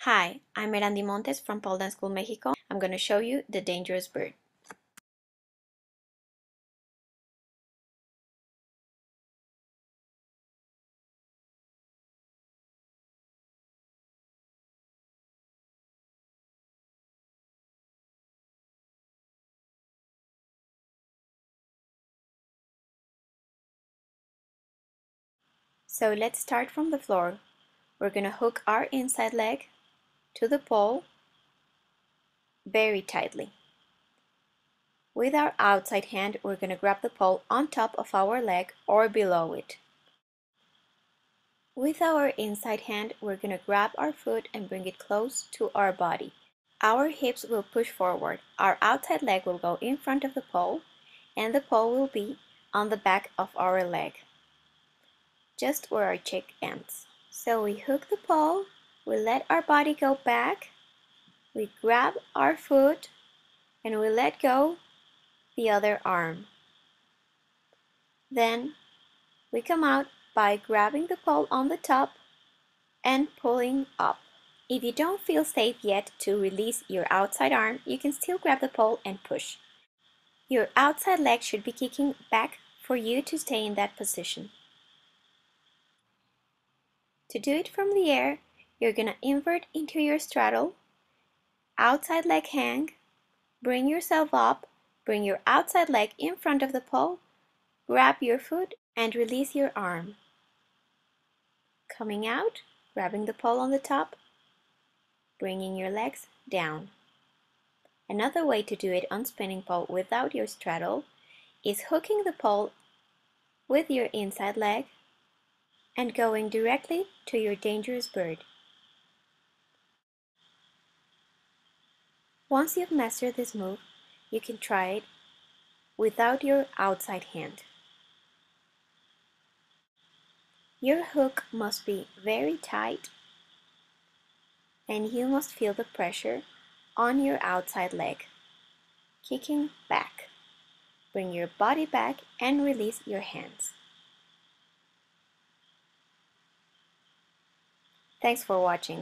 Hi, I'm Erandi Montes from Pole Dance School, Mexico. I'm going to show you the dangerous bird. So let's start from the floor. We're going to hook our inside leg to the pole very tightly. With our outside hand, we're going to grab the pole on top of our leg or below it. With our inside hand, we're going to grab our foot and bring it close to our body. Our hips will push forward. Our outside leg will go in front of the pole, and the pole will be on the back of our leg, just where our cheek ends. So we hook the pole, we let our body go back, we grab our foot, and we let go the other arm. Then we come out by grabbing the pole on the top and pulling up. If you don't feel safe yet to release your outside arm, you can still grab the pole and push. Your outside leg should be kicking back for you to stay in that position. To do it from the air, you're gonna invert into your straddle, outside leg hang, bring yourself up, bring your outside leg in front of the pole, grab your foot and release your arm. Coming out, grabbing the pole on the top, bringing your legs down. Another way to do it on spinning pole without your straddle is hooking the pole with your inside leg and going directly to your dangerous bird. Once you've mastered this move, you can try it without your outside hand. Your hook must be very tight and you must feel the pressure on your outside leg. Kicking back. Bring your body back and release your hands. Thanks for watching.